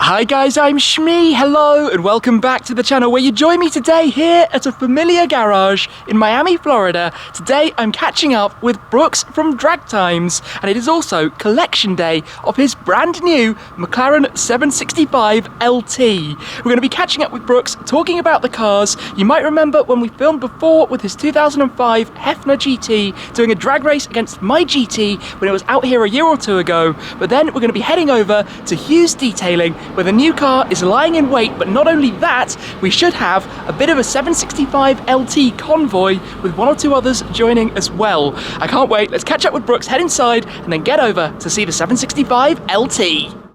Hi guys, I'm Shmee, hello and welcome back to the channel where you join me today here at a familiar garage in Miami, Florida. Today I'm catching up with Brooks from DragTimes and it is also collection day of his brand new McLaren 765LT. We're going to be catching up with Brooks, talking about the cars. You might remember when we filmed before with his 2005 Heffner GT, doing a drag race against my GT when it was out here a year or two ago, but then we're going to be heading over to Hugh's detailing where the new car is lying in wait, but not only that, we should have a bit of a 765LT convoy with one or two others joining as well. I can't wait, let's catch up with Brooks, head inside, and then get over to see the 765LT.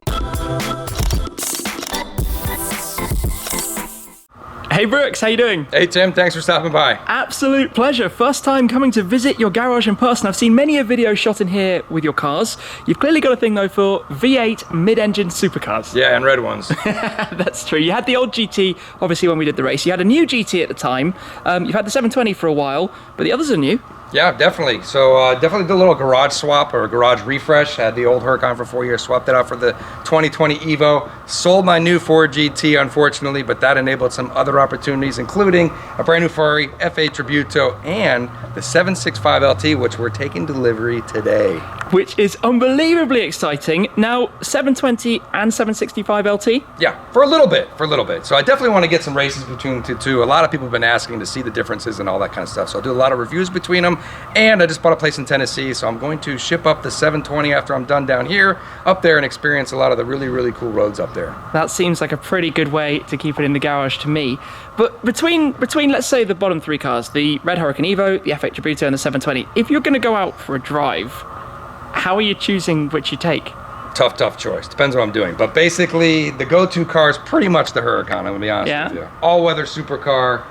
Hey Brooks, how you doing? Hey Tim, thanks for stopping by. Absolute pleasure. First time coming to visit your garage in person. I've seen many a video shot in here with your cars. You've clearly got a thing though for V8 mid-engine supercars. Yeah, and red ones. That's true. You had the old GT, obviously, when we did the race. You had a new GT at the time. You've had the 720 for a while, but the others are new. Yeah, definitely. So definitely did a little garage swap or a garage refresh. Had the old Huracan for 4 years, swapped it out for the 2020 EVO. Sold my new Ford GT, unfortunately, but that enabled some other opportunities, including a brand new Ferrari F8 Tributo and the 765LT, which we're taking delivery today. Which is unbelievably exciting. Now, 720 and 765LT? Yeah, for a little bit. So I definitely want to get some races between the two. A lot of people have been asking to see the differences and all that kind of stuff. So I'll do a lot of reviews between them. And I just bought a place in Tennessee, so I'm going to ship up the 720 after I'm done down here, up there and experience a lot of the really, really cool roads up there. That seems like a pretty good way to keep it in the garage to me. But between let's say the bottom three cars, the red Huracan EVO, the F8 Tributo and the 720, if you're going to go out for a drive, how are you choosing which you take? Tough choice. Depends what I'm doing. But basically, the go-to car is pretty much the Huracan, I'm going to be honest with you. All-weather supercar,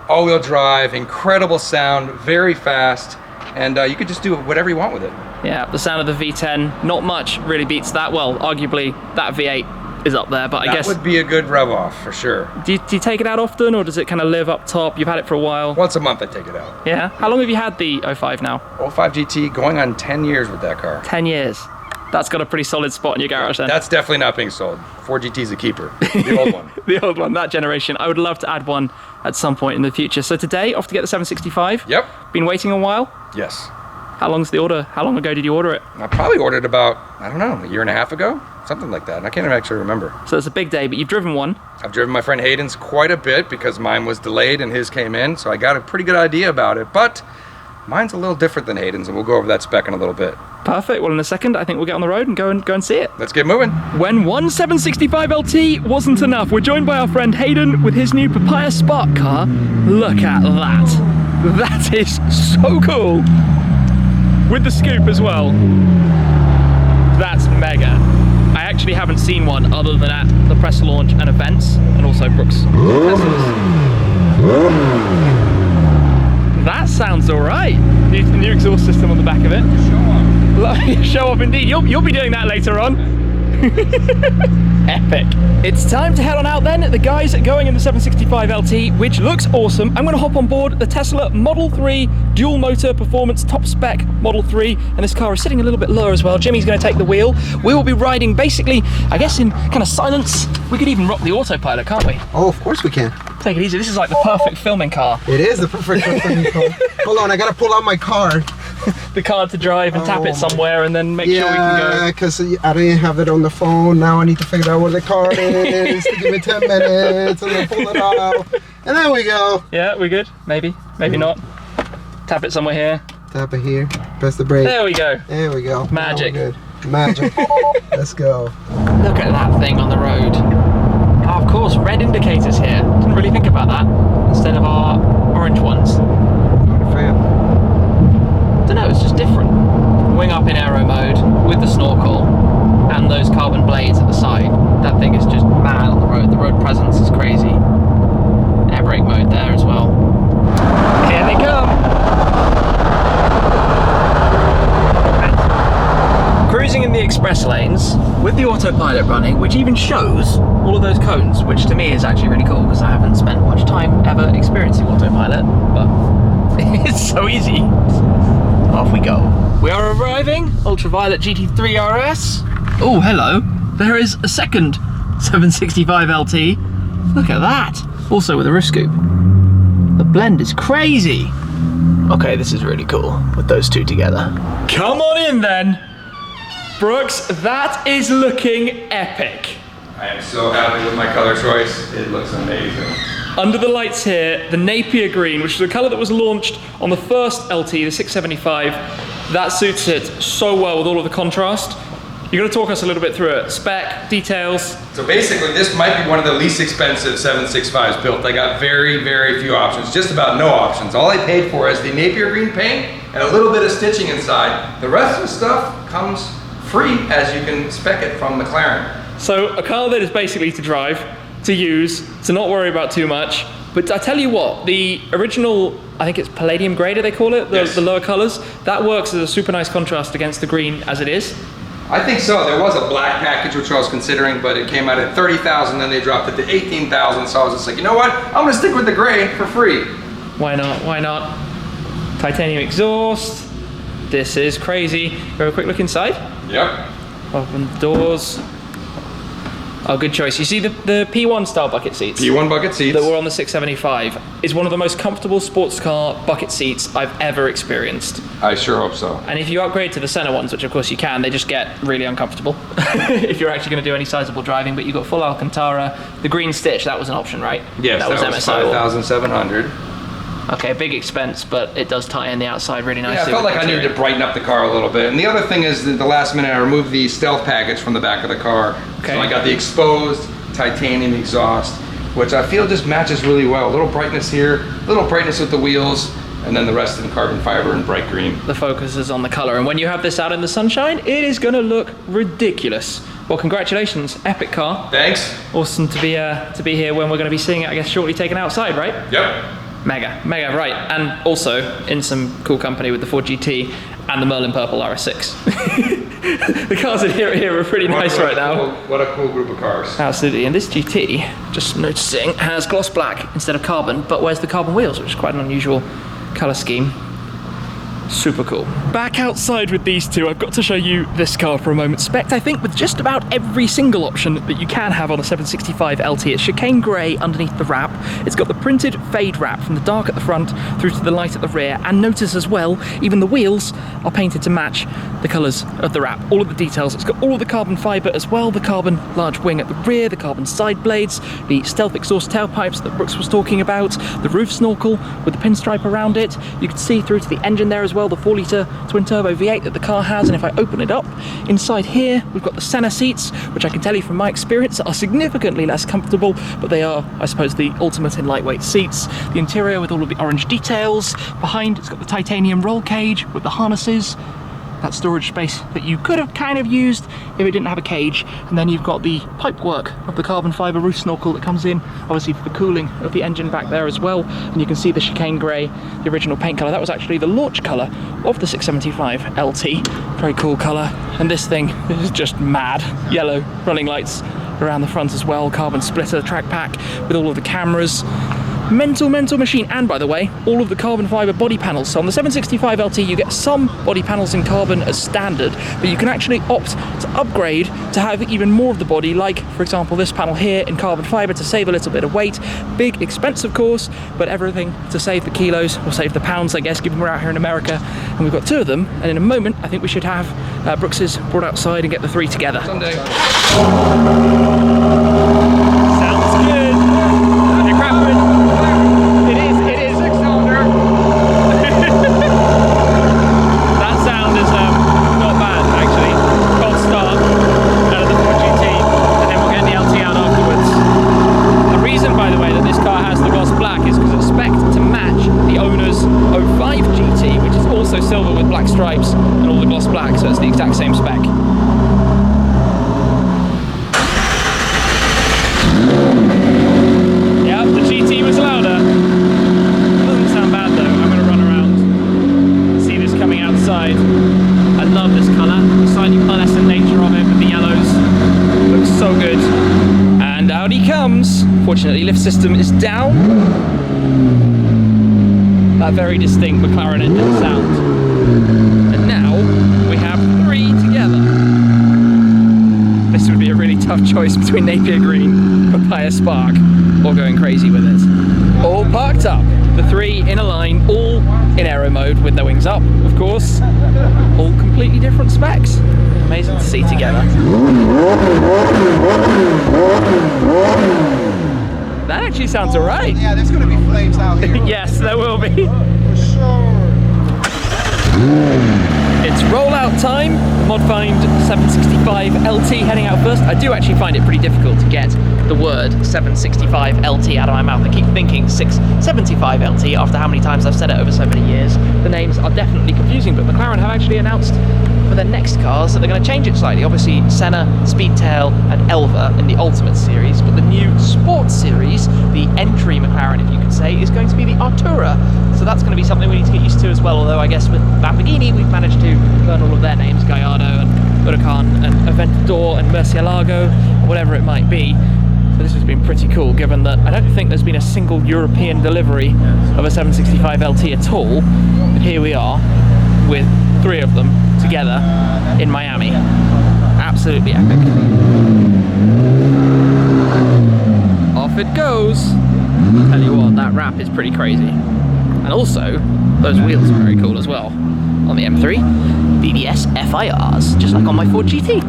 all-wheel drive, incredible sound, very fast, and you could just do whatever you want with it. Yeah, the sound of the V10, not much really beats that. Well, arguably, that V8 is up there, but I guess... That would be a good rev-off, for sure. Do you take it out often, or does it kind of live up top? You've had it for a while. Once a month I take it out. Yeah? How long have you had the 05 now? 05 GT, going on 10 years with that car. 10 years. That's got a pretty solid spot in your garage then. That's definitely not being sold. Ford GT's a keeper. The old one. The old one, that generation. I would love to add one at some point in the future. So today, off to get the 765. Yep. Been waiting a while? Yes. How long's the order? How long ago did you order it? I probably ordered about, I don't know, a year and a half ago? Something like that. And I can't actually remember. So it's a big day, but you've driven one. I've driven my friend Hayden's quite a bit because mine was delayed and his came in. So I got a pretty good idea about it. But mine's a little different than Hayden's, and we'll go over that spec in a little bit. Perfect. Well, in a second, I think we'll get on the road and go and see it. Let's get moving. When one 765LT wasn't enough, we're joined by our friend Hayden with his new Papaya Spark car. Look at that. That is so cool. With the scoop as well. That's mega. I actually haven't seen one other than at the press launch and events, and also Brooks. That sounds all right. The new exhaust system on the back of it. Show off indeed. You'll be doing that later on. Epic. It's time to head on out then. The guys are going in the 765LT, which looks awesome. I'm going to hop on board the Tesla Model 3 dual motor performance top spec Model 3, and this car is sitting a little bit lower as well. Jimmy's going to take the wheel. We will be riding basically, I guess, in kind of silence. We could even rock the autopilot, can't we? Oh, of course we can. Take it easy. This is like the perfect filming car. It is the perfect filming car. Hold on, I gotta pull out my card. The card to drive and tap it somewhere and then make sure we can go. Yeah, because I didn't have it on the phone. Now I need to figure out where the card is to give me 10 minutes and then pull it out. And there we go. Yeah, we good? Maybe not. Tap it somewhere here. Tap it here. Press the brake. There we go. There we go. Magic. Good. Magic. Let's go. Look at that thing on the road. Oh, of course, red indicators here. Didn't really think about that. Instead of our orange ones. Not a fan. Don't know, it's just different. Wing up in aero mode with the snorkel and those carbon blades at the side. That thing is just mad on the road. The road presence is crazy. Air brake mode there as well. Here they come. Cruising in the express lanes with the autopilot running, which even shows all of those cones, which to me is actually really cool because I haven't spent much time ever experiencing autopilot, but it's so easy. Off we go. We are arriving, Ultraviolet GT3 RS. Oh, hello. There is a second 765LT. Look at that. Also with a roof scoop. The blend is crazy. Okay, this is really cool with those two together. Come on in then. Brooks, that is looking epic. I am so happy with my color choice. It looks amazing. Under the lights here, the Napier Green, which is a color that was launched on the first LT, the 675. That suits it so well with all of the contrast. You're going to talk us a little bit through it. Spec, details. So basically, this might be one of the least expensive 765s built. I got very, very few options, just about no options. All I paid for is the Napier Green paint and a little bit of stitching inside. The rest of the stuff comes free, as you can spec it from McLaren. So a car that is basically to drive, to use, to not worry about too much. But I tell you what, the original, I think it's Palladium Grey, do they call it? Yes. The lower colors. That works as a super nice contrast against the green as it is. I think so. There was a black package which I was considering, but it came out at 30,000, then they dropped it to 18,000. So I was just like, you know what? I'm gonna stick with the gray for free. Why not? Why not? Titanium exhaust. This is crazy. Have a quick look inside. Yep. Open the doors. Oh, good choice. You see the P1 style bucket seats? P1 bucket seats. That were on the 675 is one of the most comfortable sports car bucket seats I've ever experienced. I sure hope so. And if you upgrade to the center ones, which of course you can, they just get really uncomfortable if you're actually going to do any sizable driving. But you've got full Alcantara. The green stitch, that was an option, right? Yes, that was MSI. 5,700. Okay, big expense, but it does tie in the outside really nicely. Yeah, I felt like I needed to brighten up the car a little bit. And the other thing is that the last minute I removed the stealth package from the back of the car. Okay. So I got the exposed titanium exhaust, which I feel just matches really well. A little brightness here, a little brightness with the wheels, and then the rest in carbon fiber and bright green. The focus is on the color, and when you have this out in the sunshine, it is gonna look ridiculous. Well, congratulations, epic car. Thanks. Awesome to be here when we're gonna be seeing it, I guess, shortly taken outside, right? Yep. Mega, right. And also in some cool company with the Ford GT and the Merlin Purple RS6. The cars in here are pretty nice right now. What a cool group of cars. Absolutely, and this GT, just noticing, has gloss black instead of carbon, but wears the carbon wheels, which is quite an unusual color scheme. Super cool. Back outside with these two, I've got to show you this car for a moment. Spec'd, I think, with just about every single option that you can have on a 765LT. It's chicane grey underneath the wrap. It's got the printed fade wrap from the dark at the front through to the light at the rear. And notice as well, even the wheels are painted to match the colours of the wrap. All of the details. It's got all of the carbon fibre as well, the carbon large wing at the rear, the carbon side blades, the stealth exhaust tailpipes that Brooks was talking about, the roof snorkel with the pinstripe around it. You can see through to the engine there as well, the 4-litre twin-turbo V8 that the car has. And if I open it up, inside here we've got the center seats, which I can tell you from my experience are significantly less comfortable, but they are, I suppose, the ultimate in lightweight seats. The interior with all of the orange details. Behind, it's got the titanium roll cage with the harnesses. That storage space that you could have kind of used if it didn't have a cage. And then you've got the pipework of the carbon fibre roof snorkel that comes in, obviously for the cooling of the engine back there as well. And you can see the chicane grey, the original paint colour. That was actually the launch colour of the 675LT. Very cool colour. And this thing is just mad. Yellow running lights around the front as well. Carbon splitter track pack with all of the cameras. Mental machine. And by the way, all of the carbon fibre body panels. So on the 765LT you get some body panels in carbon as standard, but you can actually opt to upgrade to have even more of the body, like for example this panel here in carbon fibre to save a little bit of weight. Big expense of course, but everything to save the kilos, or save the pounds I guess, given we're out here in America. And we've got two of them, and in a moment I think we should have Brooks's brought outside and get the three together. Someday. Sounds good. They're crapping. It is six-cylinder. That sound is not bad actually. Cold start out of the Ford GT, and then we'll get the LT out afterwards. The reason, by the way, that this car has the gloss black is because it's spec'd to match the owner's 05 GT, which is also silver with black stripes and all the gloss black, so it's the exact same spec. Yep, the GT was louder. Doesn't sound bad though. I'm going to run around and see this coming outside. I love this colour, the slightly pearlescent nature of it with the yellows. Looks so good. And out he comes. Fortunately, lift system is down. That very distinct McLaren engine sound. And now we have three together. This would be a really tough choice between Napier Green, Papaya Spark, or going crazy with it. All parked up, the three in a line, all in aero mode with their wings up, of course. All completely different specs. Amazing to see together. That actually sounds alright. Yeah, there's gonna be flames out here. Yes, there will be. For sure. It's rollout time. ModFind 765LT heading out first. I do actually find it pretty difficult to get the word 765LT out of my mouth. I keep thinking 675LT after how many times I've said it over so many years. The names are definitely confusing, but McLaren have actually announced for their next cars that they're going to change it slightly. Obviously, Senna, Speedtail and Elva in the Ultimate Series, but the new Sports Series, the entry McLaren, if you could say, is going to be the Artura. So that's going to be something we need to get used to as well, although I guess with Lamborghini we've managed to learn all of their names, Gallardo and Huracan and Aventador and Murcielago, or whatever it might be. So this has been pretty cool, given that I don't think there's been a single European delivery of a 765LT at all, but here we are with three of them together in Miami. Absolutely epic. Off it goes. I'll tell you what, that wrap is pretty crazy. And also, those wheels are very cool as well. On the M3, BBS FIRs, just like on my Ford GT.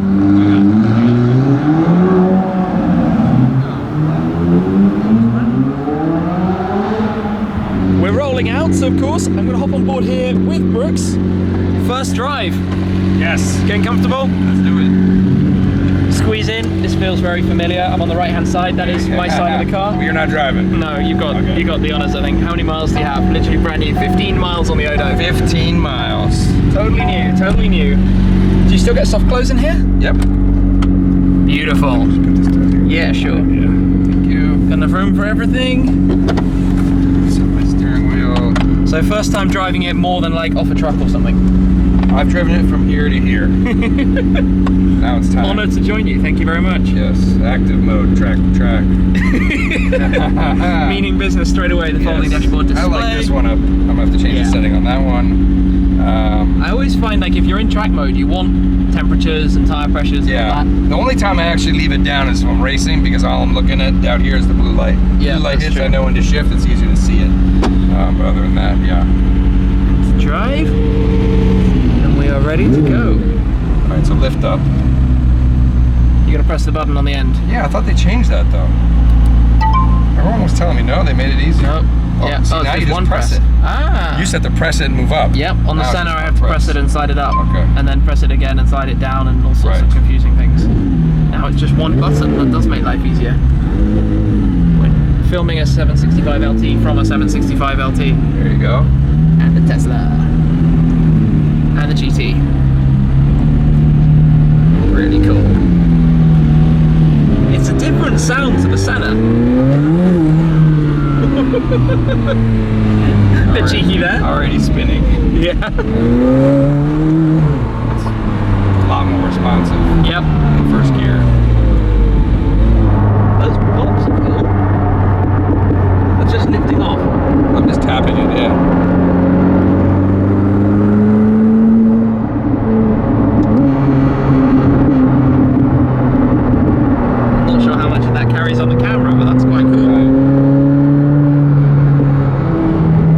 We're rolling out, so of course, I'm gonna hop on board here with Brooks. First drive. Yes. Getting comfortable? Let's do it. Squeeze in. This feels very familiar. I'm on the right-hand side. That is my side of the car. You're not driving. No, you got the honors, I think. How many miles do you have? Literally brand new. 15 miles on the Odo. 15 miles. Totally new, totally new. Do you still get soft close in here? Yep. Beautiful. Yeah, sure. Yeah. Thank you. Got enough room for everything. Set my steering wheel. So first time driving it more than like off a truck or something? I've driven it from here to here. Now it's time. Honored to join you, thank you very much. Yes, active mode, track. Meaning business straight away, the folding dashboard display. I like this one up. I'm gonna have to change the setting on that one. I always find like if you're in track mode, you want temperatures and tire pressures and all that. The only time I actually leave it down is when I'm racing, because all I'm looking at down here is the blue light. Yeah, blue light that's hits, true. I know when to shift, it's easier to see it. But other than that, yeah. Let's drive, and we are ready to go. All right, so lift up. You're gonna press the button on the end. Yeah, I thought they changed that though. Everyone was telling me no, they made it easier. No. Oh, Yeah. see, Oh, now it's you just just one press press. it. Ah. You just have to press it and move up. Yep. On the Now it's center, just I one have to press it and slide it up. Okay. And then press it again and slide it down, and all sorts of confusing things. Now it's just one button. That does make life easier. We're filming a 765LT from a 765LT. There you go. And the Tesla. And the GT. Really cool. It's a different sound to the Senna. Bit cheeky there. Already spinning. Yeah. A lot more responsive. Yep. In first gear. Those bolts are cool. They're just lifting off. I'm just tapping it, yeah. Not sure how much of that carries on the camera, but that's quite cool.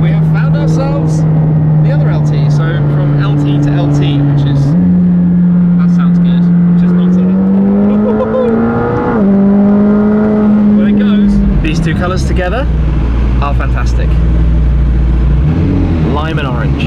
We have found ourselves the other LT, so from LT to LT, which is, that sounds good, which is not There it goes. These two colours together are fantastic. Lime and orange.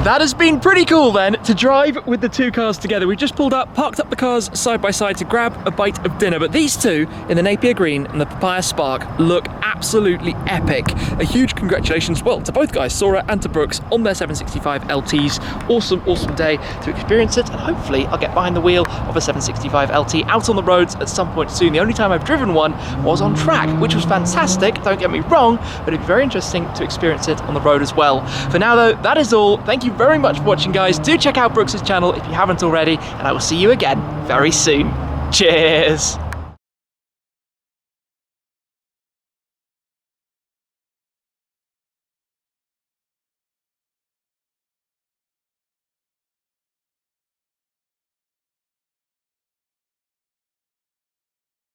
That has been pretty cool then, to drive with the two cars together. We just pulled up, parked up the cars side by side to grab a bite of dinner, but these two, in the Napier Green and the Papaya Spark, look absolutely epic. A huge congratulations, well, to both guys, Soarer and to Brooks, on their 765LTs. Awesome, awesome day to experience it, and hopefully I'll get behind the wheel of a 765LT out on the roads at some point soon. The only time I've driven one was on track, which was fantastic, don't get me wrong, but it'd be very interesting to experience it on the road as well. For now though, that is all. Thank you very much for watching, guys. Do check out Brooks' channel if you haven't already, and I will see you again very soon. Cheers!